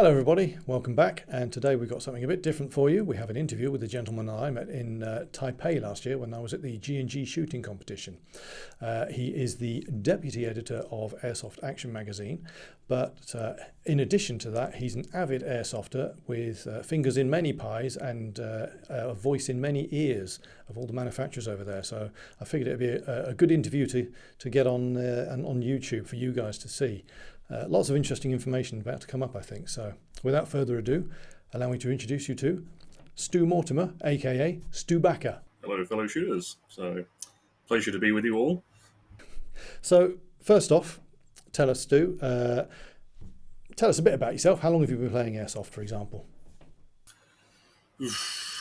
Hello everybody, welcome back, and today we've got something a bit different for you. We have an interview with a gentleman I met in Taipei last year when I was at the G&G shooting competition. He is the deputy editor of Airsoft Action magazine, but in addition to that he's an avid airsofter with fingers in many pies and a voice in many ears of all the manufacturers over there. So I figured it'd be a good interview to get on YouTube for you guys to see. Lots of interesting information about to come up, I think. So without further ado, allow me to introduce you to Stu Mortimer, aka Stubacca. Hello, fellow shooters. So, pleasure to be with you all. So, first off, tell us, Stu, tell us a bit about yourself. How long have you been playing Airsoft, for example?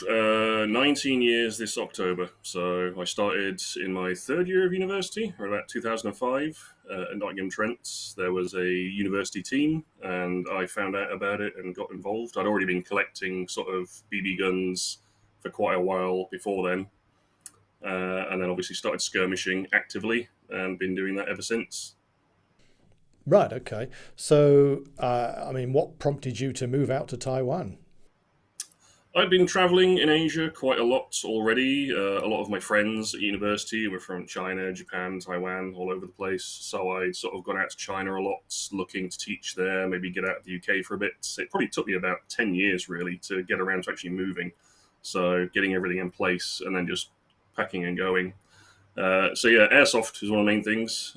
19 years this October. So, I started in my third year of university, or about 2005, at Nottingham-Trent. There was a university team, and I found out about it and got involved. I'd already been collecting sort of BB guns for quite a while before then. And then obviously started skirmishing actively and been doing that ever since. Right, okay. So, what prompted you to move out to Taiwan? I've been traveling in Asia quite a lot already. A lot of my friends at university were from China, Japan, Taiwan, all over the place. So I'd sort of gone out to China a lot, looking to teach there, maybe get out of the UK for a bit. It probably took me about 10 years, really, to get around to actually moving. So getting everything in place and then just packing and going. Airsoft is one of the main things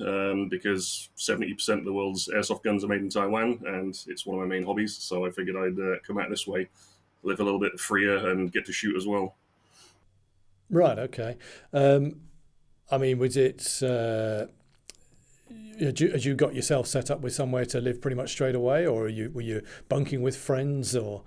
because 70% of the world's airsoft guns are made in Taiwan, and it's one of my main hobbies. So I figured I'd come out this way, live a little bit freer and get to shoot as well. Right, okay. Was it, had you got yourself set up with somewhere to live pretty much straight away, or were you bunking with friends, or?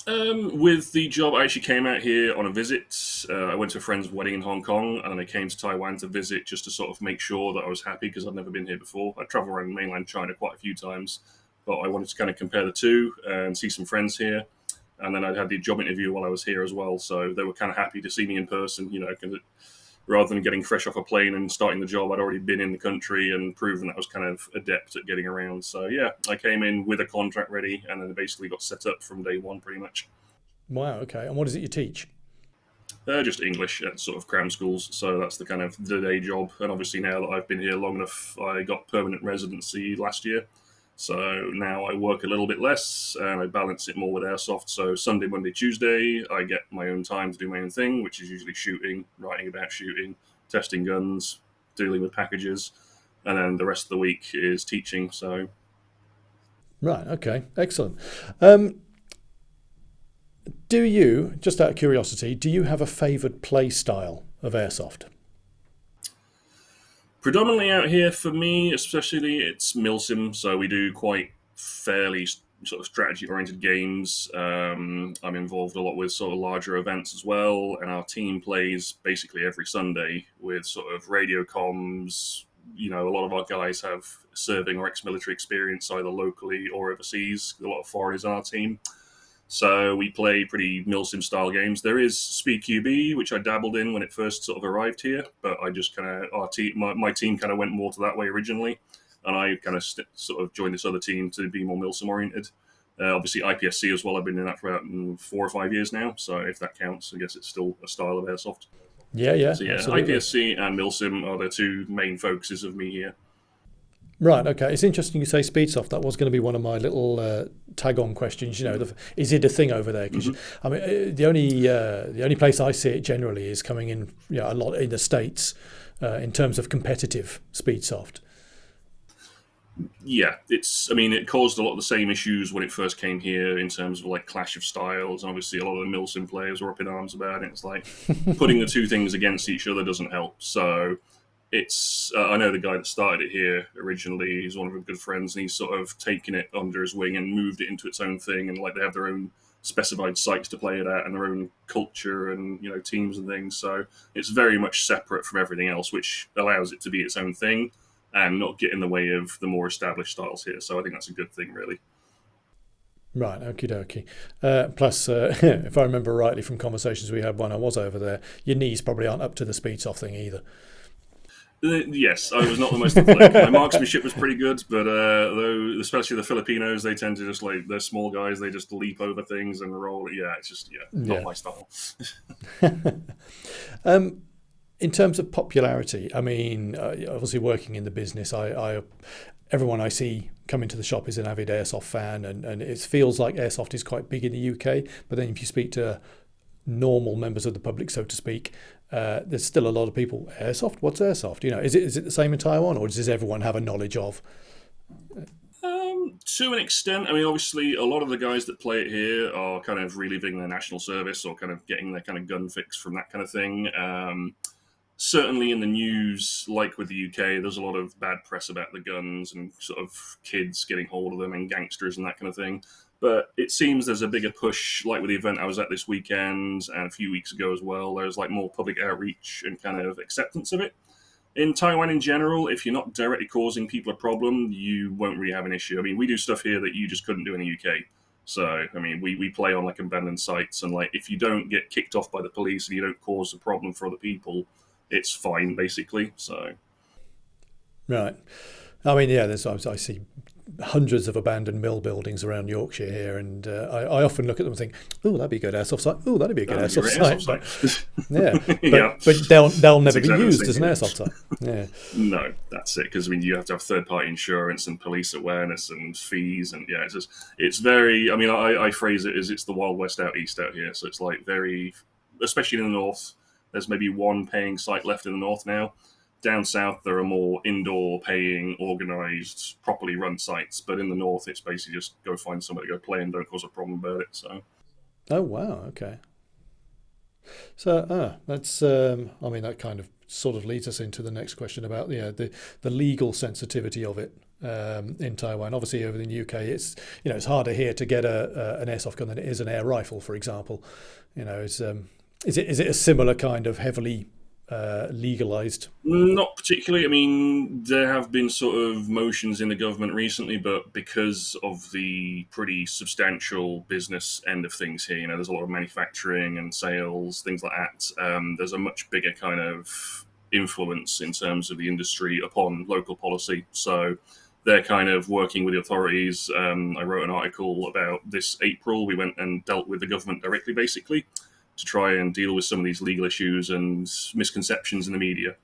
With the job, I actually came out here on a visit. I went to a friend's wedding in Hong Kong, and then I came to Taiwan to visit just to sort of make sure that I was happy because I'd never been here before. I traveled around mainland China quite a few times, but I wanted to kind of compare the two and see some friends here. And then I had the job interview while I was here as well, so they were kind of happy to see me in person, rather than getting fresh off a plane and starting the job. I'd already been in the country and proven that I was kind of adept at getting around. So yeah, I came in with a contract ready and then basically got set up from day one pretty much. Wow, okay. And what is it you teach? Just English at sort of cram schools, so that's the kind of the day job. And obviously now that I've been here long enough, I got permanent residency last year. So now I work a little bit less and I balance it more with Airsoft. So Sunday, Monday, Tuesday, I get my own time to do my own thing, which is usually shooting, writing about shooting, testing guns, dealing with packages. And then the rest of the week is teaching. So, right, okay, excellent. Do you, just out of curiosity, do you have a favoured play style of Airsoft? Predominantly out here for me, especially, it's Milsim. So we do quite fairly sort of strategy-oriented games. I'm involved a lot with sort of larger events as well, and our team plays basically every Sunday with sort of radio comms. A lot of our guys have serving or ex-military experience either locally or overseas. A lot of foreigners on our team. So we play pretty Milsim style games. There is Speed QB, which I dabbled in when it first sort of arrived here, but I just kind of my team kind of went more to that way originally, and I kind of sort of joined this other team to be more Milsim oriented. Obviously IPSC as well. I've been in that for about 4 or 5 years now, so if that counts, I guess it's still a style of Airsoft. Yeah, So yeah, absolutely. IPSC and Milsim are the two main focuses of me here. Right, okay. It's interesting you say Speedsoft. That was going to be one of my little tag-on questions. Is it a thing over there? Because the only place I see it generally is coming in, a lot in the States in terms of competitive Speedsoft. Yeah, it caused a lot of the same issues when it first came here in terms of like clash of styles. And obviously, a lot of the Milsim players were up in arms about it. It's like putting the two things against each other doesn't help. So I know the guy that started it here originally. He's one of my good friends, and he's sort of taken it under his wing and moved it into its own thing. And like they have their own specified sites to play it at, and their own culture and teams and things. So it's very much separate from everything else, which allows it to be its own thing and not get in the way of the more established styles here. So I think that's a good thing, really. Right, okie dokie. Plus, if I remember rightly from conversations we had when I was over there, your knees probably aren't up to the Speedsoft thing either. Yes, I was not the most athletic. My marksmanship was pretty good, but though, especially the Filipinos, they tend to just they're small guys. They just leap over things and roll. Yeah, it's just not my style. In terms of popularity, I mean, obviously working in the business, everyone I see come into the shop is an avid Airsoft fan, and it feels like Airsoft is quite big in the UK. But then if you speak to normal members of the public, so to speak, there's still a lot of people. Airsoft? What's Airsoft? Is it the same in Taiwan, or does everyone have a knowledge of? To an extent, I mean, obviously, a lot of the guys that play it here are kind of reliving their national service or kind of getting their kind of gun fix from that kind of thing. Certainly in the news, like with the UK, there's a lot of bad press about the guns and sort of kids getting hold of them and gangsters and that kind of thing. But it seems there's a bigger push, like with the event I was at this weekend and a few weeks ago as well. There's more public outreach and kind of acceptance of it. In Taiwan in general, if you're not directly causing people a problem, you won't really have an issue. I mean, we do stuff here that you just couldn't do in the UK. So, I mean, we play on abandoned sites, and if you don't get kicked off by the police and you don't cause a problem for other people, it's fine, basically. So, right. I mean, yeah, I see hundreds of abandoned mill buildings around Yorkshire here, and I often look at them and think, "Oh, that'd be a good airsoft site. Oh, that'd be a good airsoft site." But they'll never be used as an airsoft site. Yeah. No, that's it. Because I mean, you have to have third-party insurance and police awareness and fees, and it's very. I mean, I phrase it as it's the Wild West out east out here. So it's very, especially in the north. There's maybe one paying site left in the north now. Down south, there are more indoor, paying, organised, properly run sites. But in the north, it's basically just go find somebody to go play and don't cause a problem about it. So. Oh wow! Okay. So that's. I mean, that kind of sort of leads us into the next question about the legal sensitivity of it in Taiwan. Obviously, over in the UK, it's harder here to get an airsoft gun than it is an air rifle, for example. Is it a similar kind of heavily legalized? Not particularly. I mean, there have been sort of motions in the government recently, but because of the pretty substantial business end of things here, there's a lot of manufacturing and sales, things like that. There's a much bigger kind of influence in terms of the industry upon local policy. So they're kind of working with the authorities. I wrote an article about this April. We went and dealt with the government directly, basically, to try and deal with some of these legal issues and misconceptions in the media.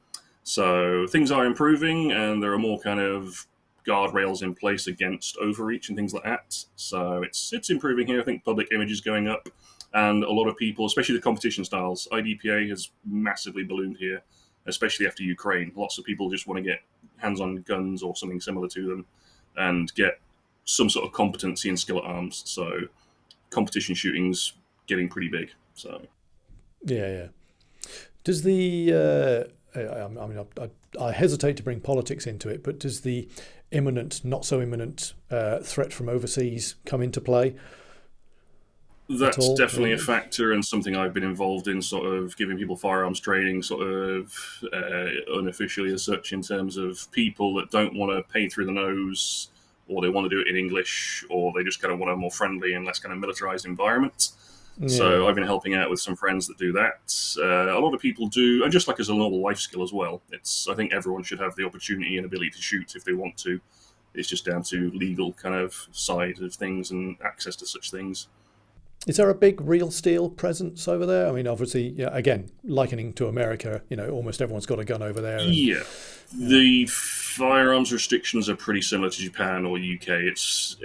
So things are improving, and there are more kind of guardrails in place against overreach and things like that. So it's improving here. I think public image is going up, and a lot of people, especially the competition styles, IDPA has massively ballooned here, especially after Ukraine. Lots of people just want to get hands on guns or something similar to them and get some sort of competency and skill at arms. So competition shooting's getting pretty big. So, yeah. Does the I hesitate to bring politics into it, but does the imminent, not so imminent threat from overseas come into play? That's definitely a factor, and something I've been involved in, sort of giving people firearms training, sort of unofficially as such, in terms of people that don't want to pay through the nose, or they want to do it in English, or they just kind of want a more friendly and less kind of militarized environment. Yeah. So I've been helping out with some friends that do that. A lot of people do, and just as a normal life skill as well. I think everyone should have the opportunity and ability to shoot if they want to. It's just down to legal kind of side of things and access to such things. Is there a big real steel presence over there? I mean, obviously, again, likening to America, almost everyone's got a gun over there. The firearms restrictions are pretty similar to Japan or UK. It's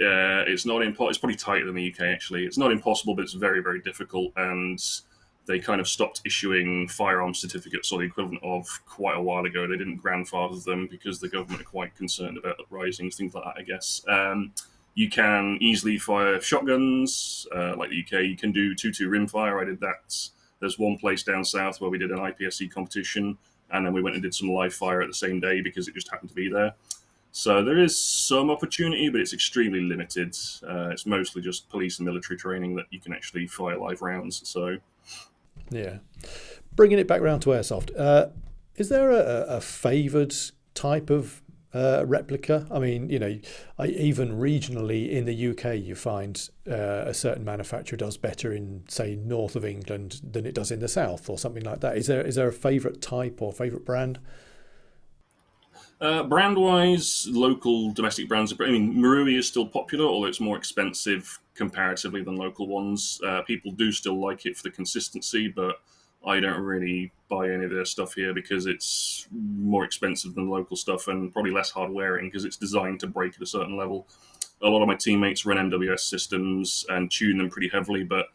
not impossible. It's probably tighter than the UK, actually. It's not impossible, but it's very, very difficult. And they kind of stopped issuing firearm certificates, or the equivalent of, quite a while ago. They didn't grandfather them because the government are quite concerned about uprisings, things like that, I guess. You can easily fire shotguns, like the UK. You can do 2-2 rimfire. I did that. There's one place down south where we did an IPSC competition, and then we went and did some live fire at the same day because it just happened to be there. So there is some opportunity, but it's extremely limited. It's mostly just police and military training that you can actually fire live rounds. So, yeah. Bringing it back round to airsoft, is there a favoured type of replica? I mean, even regionally in the UK, you find a certain manufacturer does better in, say, north of England than it does in the south, or something like that. Is there a favourite type or favourite brand? Brand-wise, local domestic brands. I mean, Marui is still popular, although it's more expensive comparatively than local ones. People do still like it for the consistency, but I don't really buy any of their stuff here because it's more expensive than local stuff and probably less hard wearing because it's designed to break at a certain level. A lot of my teammates run MWS systems and tune them pretty heavily, but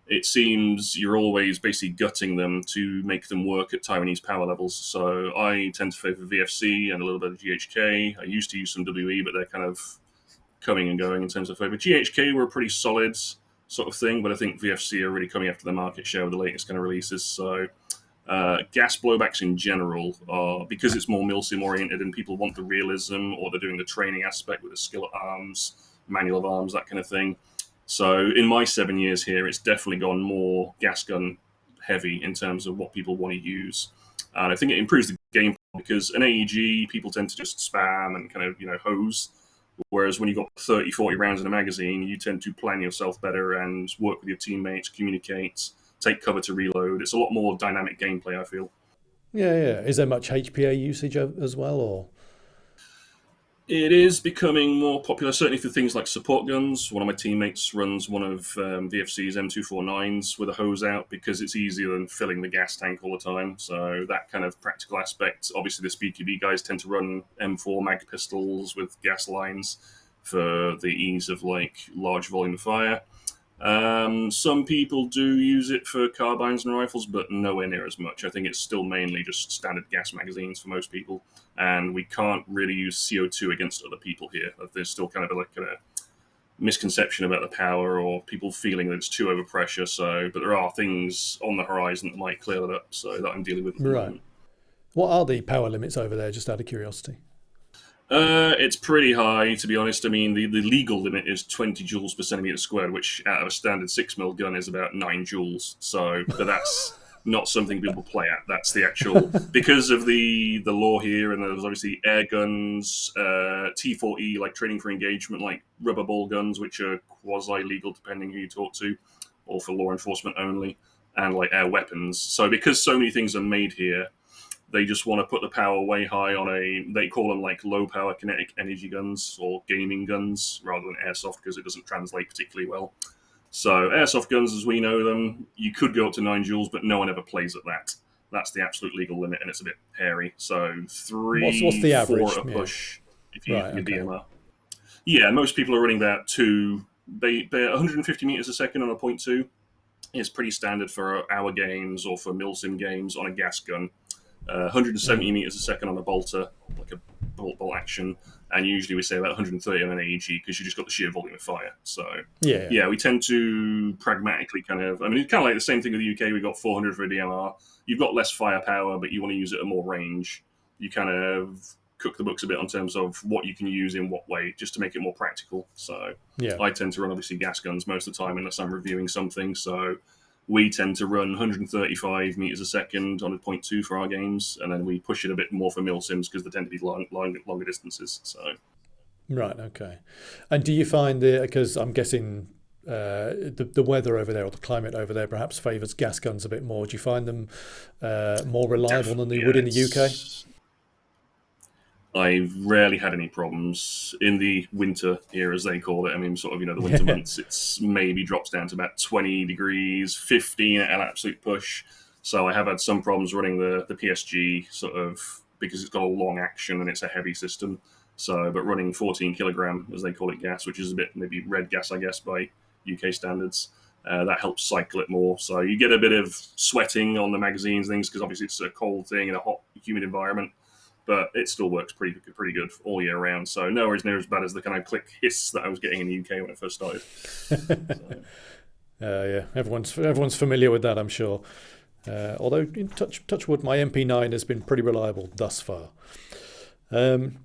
it seems you're always basically gutting them to make them work at Taiwanese power levels. So I tend to favor VFC and a little bit of GHK. I used to use some WE, but they're kind of coming and going in terms of favor. GHK were a pretty solid sort of thing, but I think VFC are really coming after the market share with the latest kind of releases. So gas blowbacks in general are, because it's more Milsim oriented and people want the realism or they're doing the training aspect with the skill at arms, manual of arms, that kind of thing. So in my 7 years here, it's definitely gone more gas gun heavy in terms of what people want to use. And I think it improves the game because an AEG, people tend to just spam and kind of, hose. Whereas when you've got 30, 40 rounds in a magazine, you tend to plan yourself better and work with your teammates, communicate, take cover to reload. It's a lot more dynamic gameplay, I feel. Yeah, yeah. Is there much HPA usage as well, or? It is becoming more popular, certainly for things like support guns. One of my teammates runs one of VFC's M249s with a hose out because it's easier than filling the gas tank all the time. So that kind of practical aspect. Obviously, the SpeedQB guys tend to run M4 mag pistols with gas lines for the ease of large volume of fire. Some people do use it for carbines and rifles, but nowhere near as much. I think it's still mainly just standard gas magazines for most people, and we can't really use CO2 against other people here. There's still kind of a misconception about the power, or people feeling that it's too overpressure. So, but there are things on the horizon that might clear that up. So that I'm dealing with at the Right. moment. What are the power limits over there, just out of curiosity? It's pretty high, to be honest. I mean, the legal limit is 20 joules per centimeter squared, which out of a standard 6 mil gun is about 9 joules. So, but that's not something people play at. That's the actual, because of the law here, and there's obviously air guns, T40, like training for engagement, like rubber ball guns, which are quasi legal depending who you talk to, or for law enforcement only, and like air weapons. So, because so many things are made here, they just want to put the power way high on they call them like low power kinetic energy guns or gaming guns rather than airsoft because it doesn't translate particularly well. So airsoft guns as we know them, you could go up to 9 joules, but no one ever plays at that. That's the absolute legal limit, and it's a bit hairy. So What's three, the four average? a Yeah. push if you're Right. using your Okay. DMR. Yeah, most people are running about two. They're 150 meters a second on a point .2. It's pretty standard for our games or for Milsim games on a gas gun. 170 Mm. meters a second on a bolter, like a bolt action, and usually we say about 130 on an AEG because you just got the sheer volume of fire. So, Yeah. yeah, we tend to pragmatically kind of. I mean, it's kind of like the same thing with the UK. We got 400 for a DMR. You've got less firepower, but you want to use it at more range. You kind of cook the books a bit on terms of what you can use in what way, just to make it more practical. So, Yeah. I tend to run obviously gas guns most of the time unless I'm reviewing something. So we tend to run 135 meters a second on a point .2 for our games, and then we push it a bit more for milsims because they tend to be longer distances. So Right. Okay. And do you find because I'm guessing the weather over there or the climate over there perhaps favours gas guns a bit more. Do you find them more reliable than they yeah, would in the UK? I've rarely had any problems in the winter here, as they call it. I mean, sort of, the winter Yeah. months, it's maybe drops down to about 20 degrees, 15 at an absolute push. So I have had some problems running the PSG sort of because it's got a long action and it's a heavy system. So, but running 14 kilogram, as they call it, gas, which is a bit maybe red gas, I guess, by UK standards. That helps cycle it more. So you get a bit of sweating on the magazines and things because obviously it's a cold thing in a hot, humid environment, but it still works pretty good all year round. So nowhere near as bad as the kind of click hiss that I was getting in the UK when it first started. So. Yeah, everyone's familiar with that, I'm sure. Although in touch wood, my MP9 has been pretty reliable thus far. Um,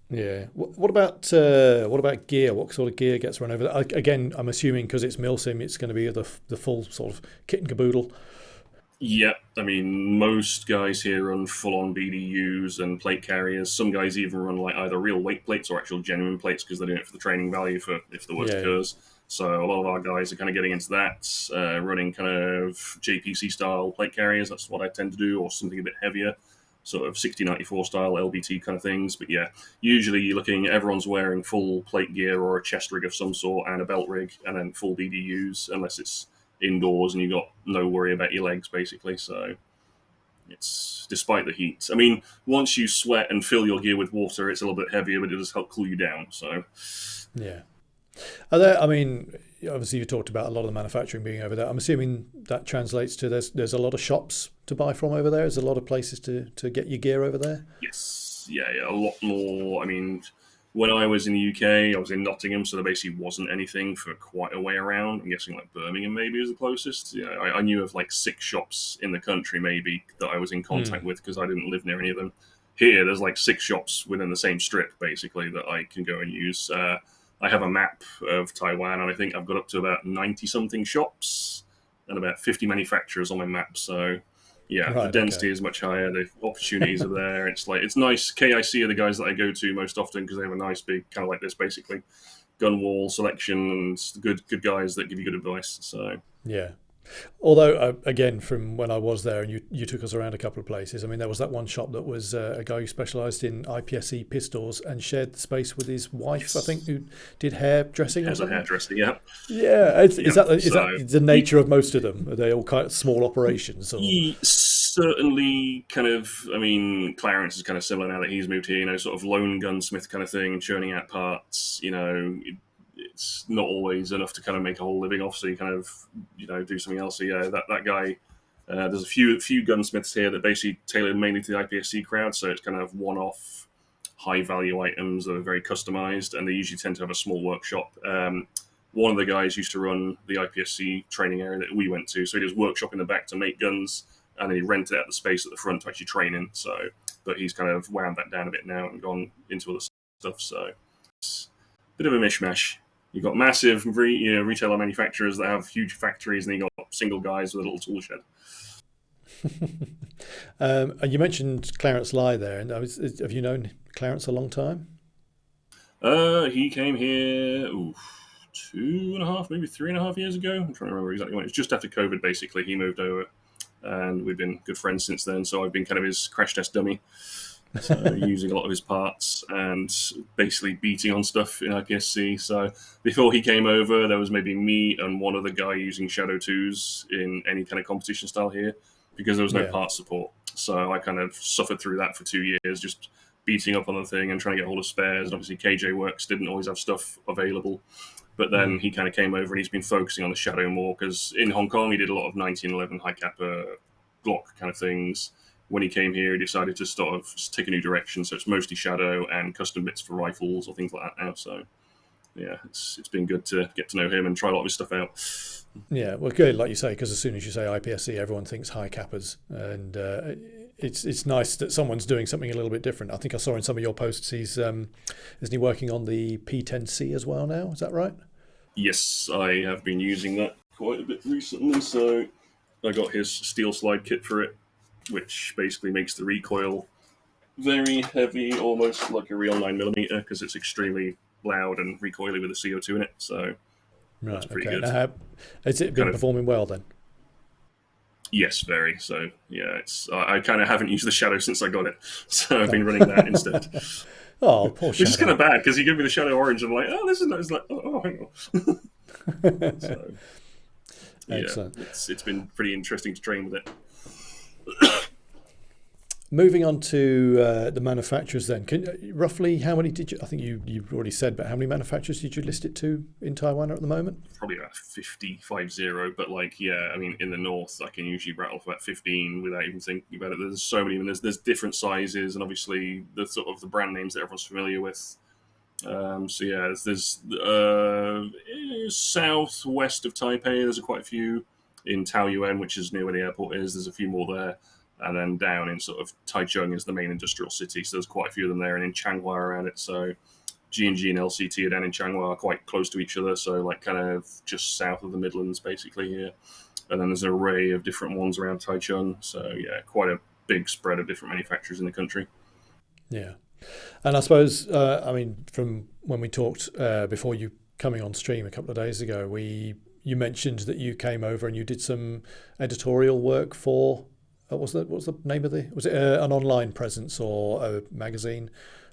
yeah. What about gear? What sort of gear gets run over there? Again, I'm assuming because it's Milsim, it's going to be the full sort of kit and caboodle. Yeah, I mean, most guys here run full-on BDUs and plate carriers. Some guys even run like either real weight plates or actual genuine plates because they're doing it for the training value for if the worst Yeah. occurs. So a lot of our guys are kind of getting into that, running kind of JPC style plate carriers. That's what I tend to do, or something a bit heavier. sort of 6094 style LBT kind of things. But yeah, usually you're looking, everyone's wearing full plate gear or a chest rig of some sort and a belt rig, and then full BDUs, unless it's indoors and you've got no worry about your legs, basically. So it's, despite the heat. I mean, once you sweat and fill your gear with water, it's a little bit heavier, but it does help cool you down. So Yeah. Are there, I mean, obviously you talked about a lot of the manufacturing being over there. I'm assuming that translates to there's a lot of shops to buy from over there. There's a lot of places to get your gear over there. yes, yeah, a lot more. I mean, when I was in the UK, I was in Nottingham, so there basically wasn't anything for quite a way around. I'm guessing like Birmingham maybe is the closest. Yeah, I knew of like 6 shops in the country maybe that I was in contact with because I didn't live near any of them. Here, there's like 6 shops within the same strip basically that I can go and use. I have a map of Taiwan, and I think I've got up to about 90-something shops and about 50 manufacturers on my map. So, yeah, Right, the density is much higher. The opportunities are there. It's like, it's nice. KIC are the guys that I go to most often because they have a nice big, kind of like this, basically, gun wall selection and good guys that give you good advice. So Yeah. Although, again, from when I was there and you took us around a couple of places, I mean, there was that one shop that was a guy who specialised in IPSC pistols and shared the space with his wife, I think, who did hairdressing or as a something. hairdresser, yeah. Yeah. Is Yeah, that the nature of most of them? Are they all kind of small operations? Or? Certainly, kind of. I mean, Clarence is kind of similar now that he's moved here. You know, sort of lone gunsmith kind of thing, churning out parts. You know, it's not always enough to kind of make a whole living off. So you kind of, you know, do something else. So yeah, that guy. There's a few gunsmiths here that basically tailor mainly to the IPSC crowd. So it's kind of one-off, high-value items that are very customized, and they usually tend to have a small workshop. One of the guys used to run the IPSC training area that we went to, so he does workshop in the back to make guns, and then he rented out the space at the front to actually train in. So, but he's kind of wound that down a bit now and gone into other stuff. So it's a bit of a mishmash. You've got massive retailer manufacturers that have huge factories, and then you've got single guys with a little tool shed. And you mentioned Clarence Lai there, and have you known Clarence a long time? He came here 2.5, maybe 3.5 years ago. I'm trying to remember exactly when. It was just after COVID, basically. He moved over, and we've been good friends since then. So I've been kind of his crash test dummy, so using a lot of his parts and basically beating on stuff in IPSC. So before he came over, there was maybe me and one other guy using Shadow 2s in any kind of competition style here because there was no part support. So I kind of suffered through that for 2 years, just beating up on the thing and trying to get hold of spares. And obviously KJ Works didn't always have stuff available. But then he kind of came over and he's been focusing on the Shadow more because in Hong Kong he did a lot of 1911 high kappa Glock kind of things. When he came here, he decided to sort of take a new direction. So it's mostly Shadow and custom bits for rifles or things like that now. So yeah, it's been good to get to know him and try a lot of his stuff out. Yeah, well, good, like you say, because as soon as you say IPSC, everyone thinks high kappas, and it's nice that someone's doing something a little bit different. I think I saw in some of your posts isn't he working on the P10C as well now? Is that right? Yes, I have been using that quite a bit recently. So I got his steel slide kit for it, which basically makes the recoil very heavy, almost like a real 9mm, because it's extremely loud and recoily with the CO2 in it. So that's pretty good. Now, has it been performing well then? Yes, very. So yeah, I kind of haven't used the Shadow since I got it, so I've been running that instead. Oh, poor Shadow. Which is kind of bad because you give me the Shadow Orange, and I'm like, oh, this is nice. It's like, oh, hang on. So, excellent. Yeah, it's been pretty interesting to train with it. Moving on to the manufacturers then, roughly how many did you, I think you've already said, but how many manufacturers did you list it to in Taiwan at the moment? Probably about 50, but like, yeah, I mean, in the north, I can usually rattle off about 15 without even thinking about it. There's so many, and there's different sizes, and obviously the sort of the brand names that everyone's familiar with. So yeah, there's southwest of Taipei, there's quite a few. In Taoyuan, which is near where the airport is, there's a few more there. And then down in sort of Taichung is the main industrial city, so there's quite a few of them there, and in Changhua around it. So G&G and LCT are down in Changhua, are quite close to each other, so like kind of just south of the Midlands basically here. And then there's an array of different ones around Taichung. So yeah, quite a big spread of different manufacturers in the country. Yeah, and I suppose I mean from when we talked before you coming on stream a couple of days ago, you mentioned that you came over and you did some editorial work for what's the name of the? Was it an online presence or a magazine?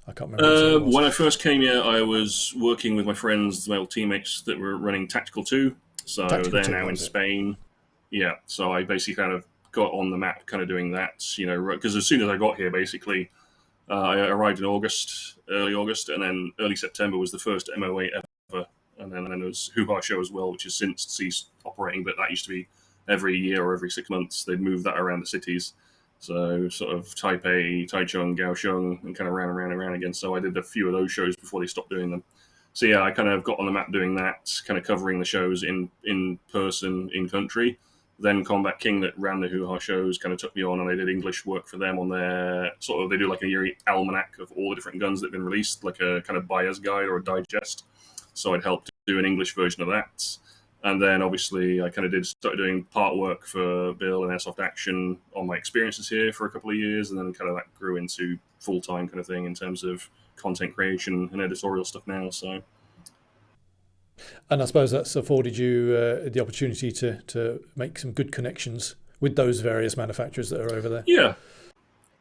I can't remember which it was. When I first came here, I was working with my friends, my old teammates that were running Tactical 2. So Tactical they're Two, now that in was it. Spain. Yeah, so I basically kind of got on the map kind of doing that, because as soon as I got here, basically, I arrived in August, early August, and then early September was the first MOA ever. And then there was Hoo Ha Show as well, which has since ceased operating, but that used to be every year or every 6 months. They'd move that around the cities. So sort of Taipei, Taichung, Kaohsiung, and kind of round and round and round again. So I did a few of those shows before they stopped doing them. So yeah, I kind of got on the map doing that, kind of covering the shows in person, in country. Then Combat King that ran the Hoo Ha shows kind of took me on, and I did English work for them on their sort of, they do like a yearly almanac of all the different guns that have been released, like a kind of buyer's guide or a digest. So I'd helped do an English version of that. And then obviously I kind of started doing part work for Bill and Airsoft Action on my experiences here for a couple of years, and then kind of that grew into full time kind of thing in terms of content creation and editorial stuff now. So And I suppose that's afforded you the opportunity to make some good connections with those various manufacturers that are over there. yeah,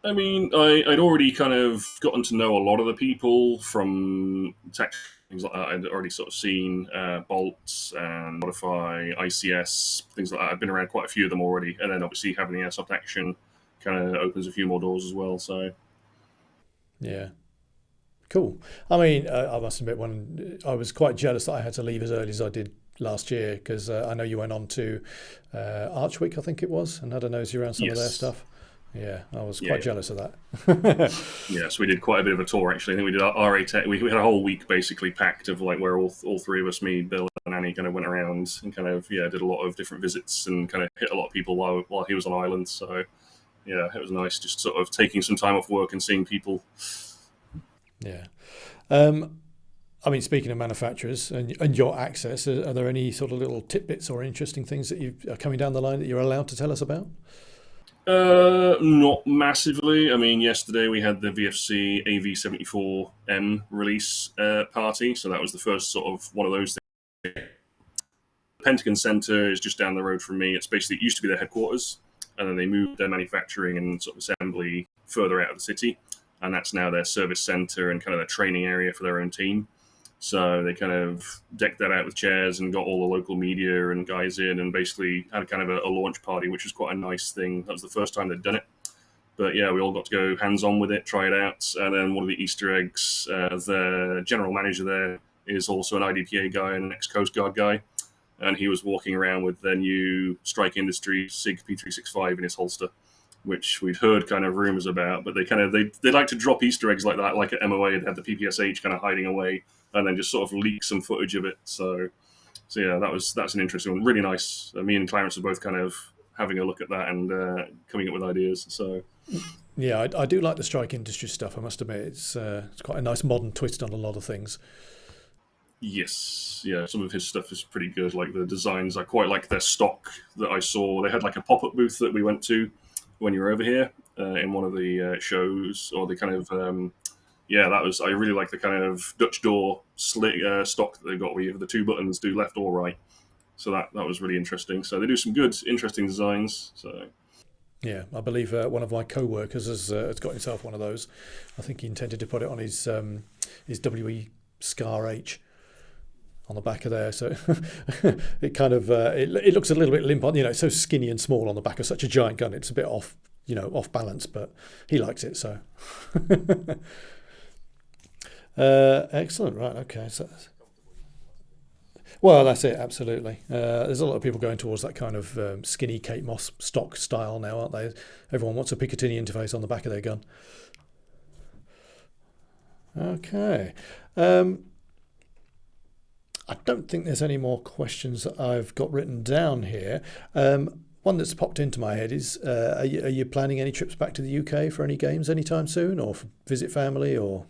I mean, I'd already kind of gotten to know a lot of the people from tech things like that. I'd already sort of seen Bolts and Modify, ICS, things like that. I've been around quite a few of them already. And then obviously having the Airsoft Action kind of opens a few more doors as well. So, Yeah, cool. I mean, I must admit, when I was quite jealous that I had to leave as early as I did last year because I know you went on to Arch Week, I think it was, and had a nosy around some of their yes. stuff. Yeah, I was Yeah, quite yeah. jealous of that. Yeah, so we did quite a bit of a tour actually. I think we did our RA Tech. We had a whole week basically packed of like where all three of us, me, Bill, and Annie, kind of went around and kind of did a lot of different visits and kind of hit a lot of people while he was on island. So yeah, it was nice just sort of taking some time off work and seeing people. Yeah. Um, I mean, speaking of manufacturers and your access, are there any sort of little tidbits or interesting things that you are coming down the line that you're allowed to tell us about? Not massively. I mean, yesterday we had the VFC AV74M release party, so that was the first sort of one of those things. The Pentagon Center is just down the road from me. It's basically, it used to be their headquarters, and then they moved their manufacturing and sort of assembly further out of the city, and that's now their service center and kind of their training area for their own team. So they kind of decked that out with chairs and got all the local media and guys in, and basically had kind of a launch party, which was quite a nice thing. That was the first time they'd done it. But yeah, we all got to go hands on with it, try it out. And then one of the Easter eggs, the general manager there is also an IDPA guy and an ex Coast Guard guy. And he was walking around with their new Strike Industries SIG P365 in his holster, which we'd heard kind of rumors about, but they like to drop Easter eggs like that, like at MOA, they'd have the PPSH kind of hiding away, and then just sort of leak some footage of it. So yeah, that's an interesting one, really nice. Me and Clarence are both kind of having a look at that and coming up with ideas. So Yeah, I do like the strike industry stuff. I must admit, it's quite a nice modern twist on a lot of things. yes, yeah, some of his stuff is pretty good. Like the designs, I quite like their stock that I saw. They had like a pop-up booth that we went to when you were over here in one of the shows, or the kind of that was. I really like the kind of Dutch door slit stock that they got, where you have the two buttons, do left or right. So that was really interesting. So they do some good, interesting designs. So Yeah, I believe one of my co-workers has got himself one of those. I think he intended to put it on his WE Scar H on the back of there. So it kind of it looks a little bit limp on. It's so skinny and small on the back of such a giant gun. It's a bit off, off balance, but he likes it. So excellent, right? Okay, so. Well, that's it, absolutely. There's a lot of people going towards that kind of skinny Kate Moss stock style now, aren't they? Everyone wants a Picatinny interface on the back of their gun. Okay. I don't think there's any more questions that I've got written down here. One that's popped into my head is, are you planning any trips back to the UK for any games anytime soon, or visit family, or?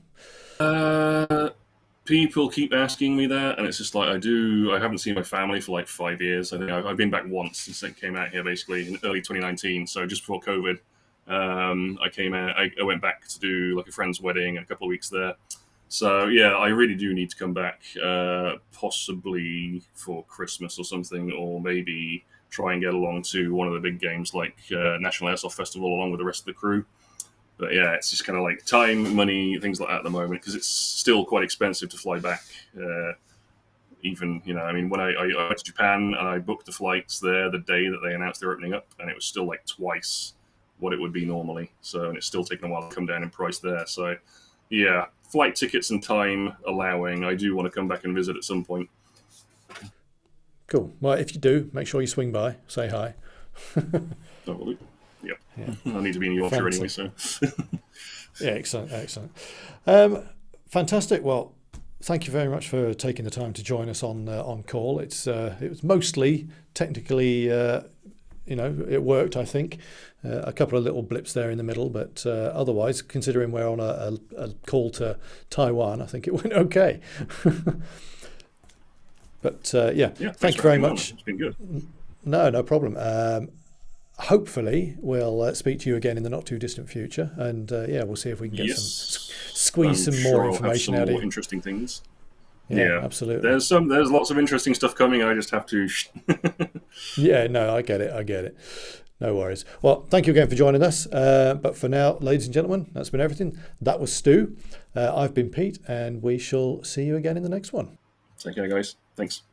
people keep asking me that, and it's just like I haven't seen my family for like 5 years. I think I've been back once since I came out here, basically in early 2019. So just before COVID, I came out. I went back to do like a friend's wedding, a couple of weeks there. So yeah, I really do need to come back, possibly for Christmas or something, or maybe try and get along to one of the big games like National Airsoft Festival along with the rest of the crew. But yeah, it's just kind of like time, money, things like that at the moment, because it's still quite expensive to fly back. Even, I mean, when I went to Japan and I booked the flights there the day that they announced they're opening up, and it was still like twice what it would be normally. So, and it's still taking a while to come down in price there. So, yeah, flight tickets and time allowing, I do want to come back and visit at some point. Cool. Well, if you do, make sure you swing by, say hi. Oh, yep. Yeah. I need to be in Yorkshire anyway, so. Yeah, excellent. Fantastic. Well, thank you very much for taking the time to join us on call. It was mostly technically, it worked, I think. A couple of little blips there in the middle, but otherwise, considering we're on a call to Taiwan, I think it went okay. But thank you very much. It's been good. No problem. Hopefully, we'll speak to you again in the not too distant future, and we'll see if we can get squeeze some more information out of you. Interesting things. Yeah, absolutely. There's lots of interesting stuff coming. I just have to. Yeah, no, I get it. No worries. Well, thank you again for joining us. But for now, ladies and gentlemen, that's been everything. That was Stu. I've been Pete, and we shall see you again in the next one. Take care, guys. Thanks.